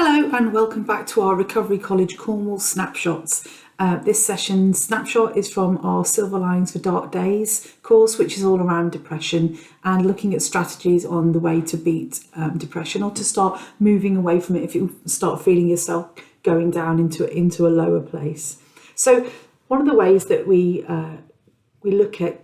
Hello and welcome back to our Recovery College Cornwall snapshots. This session snapshot is from our Silver Linings for Dark Days course, which is all around depression and looking at strategies on the way to beat depression or to start moving away from it if you start feeling yourself going down into a lower place. So one of the ways that we look at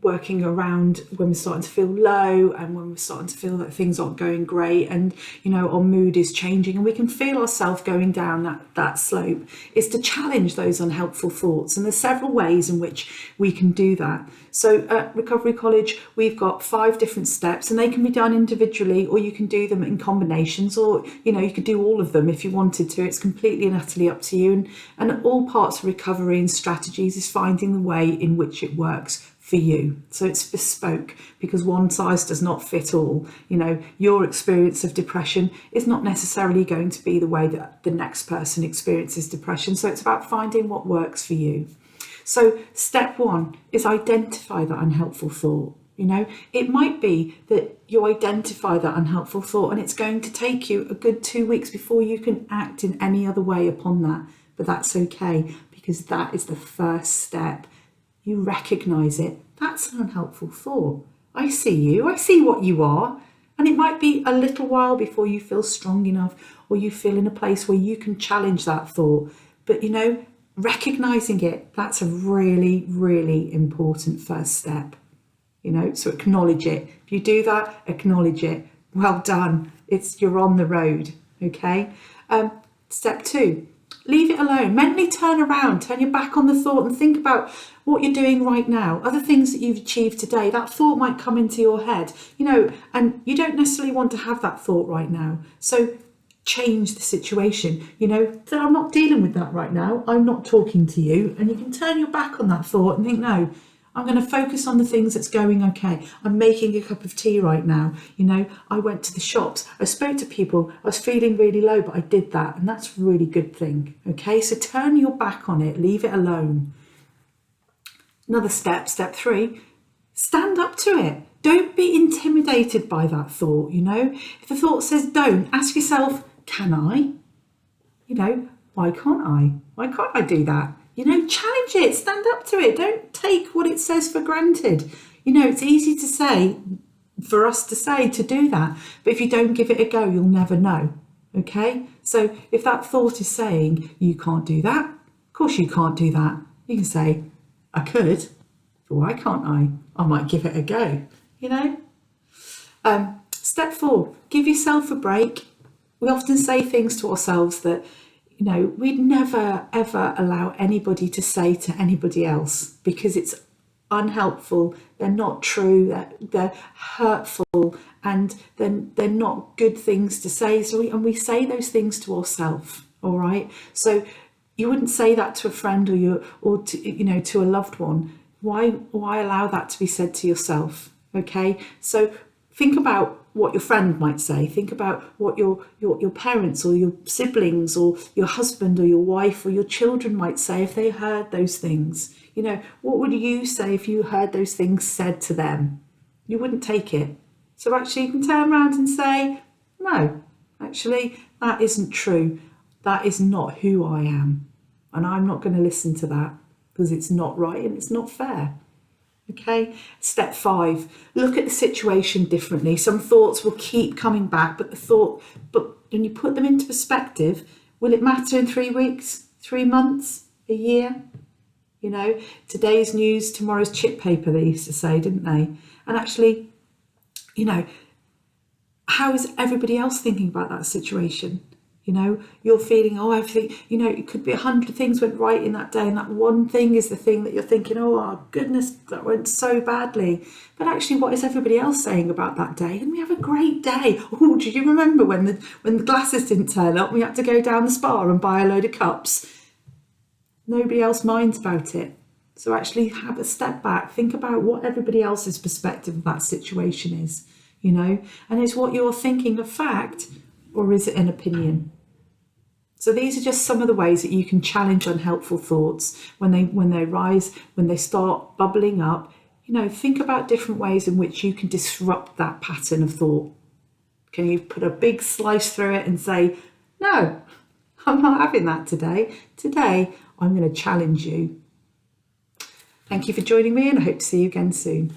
working around when we're starting to feel low and when we're starting to feel that things aren't going great and our mood is changing and we can feel ourselves going down that slope is to challenge those unhelpful thoughts, and there's several ways in which we can do that. So at Recovery College we've got 5 different steps and they can be done individually or you can do them in combinations, or you could do all of them if you wanted to. It's completely and utterly up to you, and all parts of recovery and strategies is finding the way in which it works for you. So it's bespoke because one size does not fit all. Your experience of depression is not necessarily going to be the way that the next person experiences depression. So it's about finding what works for you. So step 1 is identify that unhelpful thought. It might be that you identify that unhelpful thought and it's going to take you a good 2 weeks before you can act in any other way upon that. But that's okay, because that is the first step. You recognise it. That's an unhelpful thought. I see you. I see what you are. And it might be a little while before you feel strong enough or you feel in a place where you can challenge that thought. But, recognising it, that's a really, really important first step. So acknowledge it. If you do that, acknowledge it. Well done. You're on the road. Okay. Step 2. Leave it alone. Mentally turn around, turn your back on the thought and think about what you're doing right now, other things that you've achieved today. That thought might come into your head, and you don't necessarily want to have that thought right now. So change the situation, so I'm not dealing with that right now. I'm not talking to you. And you can turn your back on that thought and think, no, I'm going to focus on the things that's going okay. I'm making a cup of tea right now. I went to the shops. I spoke to people. I was feeling really low, but I did that. And that's a really good thing. Okay, so turn your back on it. Leave it alone. Another step, step 3, stand up to it. Don't be intimidated by that thought. If the thought says don't, ask yourself, can I? Why can't I? Why can't I do that? Challenge it, stand up to it. Don't take what it says for granted. It's easy to say, for us to say, to do that. But if you don't give it a go, you'll never know. Okay? So if that thought is saying, you can't do that, of course you can't do that. You can say, I could, but why can't I? I might give it a go, Step 4, give yourself a break. We often say things to ourselves that we'd never, ever allow anybody to say to anybody else because it's unhelpful, they're not true, they're hurtful, and then they're not good things to say. So we say those things to ourselves, all right? So you wouldn't say that to a friend or to a loved one. Why allow that to be said to yourself? Okay, so think about what your friend might say. Think about what your parents or your siblings or your husband or your wife or your children might say if they heard those things. What would you say if you heard those things said to them? You wouldn't take it. So actually you can turn around and say, no, actually that isn't true. That is not who I am. And I'm not going to listen to that because it's not right and it's not fair. Okay, step 5, look at the situation differently. Some thoughts will keep coming back, but when you put them into perspective, will it matter in 3 weeks, 3 months, a year? Today's news, tomorrow's chip paper, they used to say, didn't they? And actually, how is everybody else thinking about that situation? You're feeling, everything, it could be 100 things went right in that day. And that one thing is the thing that you're thinking, oh goodness, that went so badly. But actually, what is everybody else saying about that day? And we have a great day. Oh, do you remember when the glasses didn't turn up? We had to go down the spa and buy a load of cups. Nobody else minds about it. So actually have a step back. Think about what everybody else's perspective of that situation is, and is what you're thinking a fact or is it an opinion? So these are just some of the ways that you can challenge unhelpful thoughts when they rise, when they start bubbling up. Think about different ways in which you can disrupt that pattern of thought. Can you put a big slice through it and say, No, I'm not having that today. Today, I'm going to challenge you. Thank you for joining me, and I hope to see you again soon.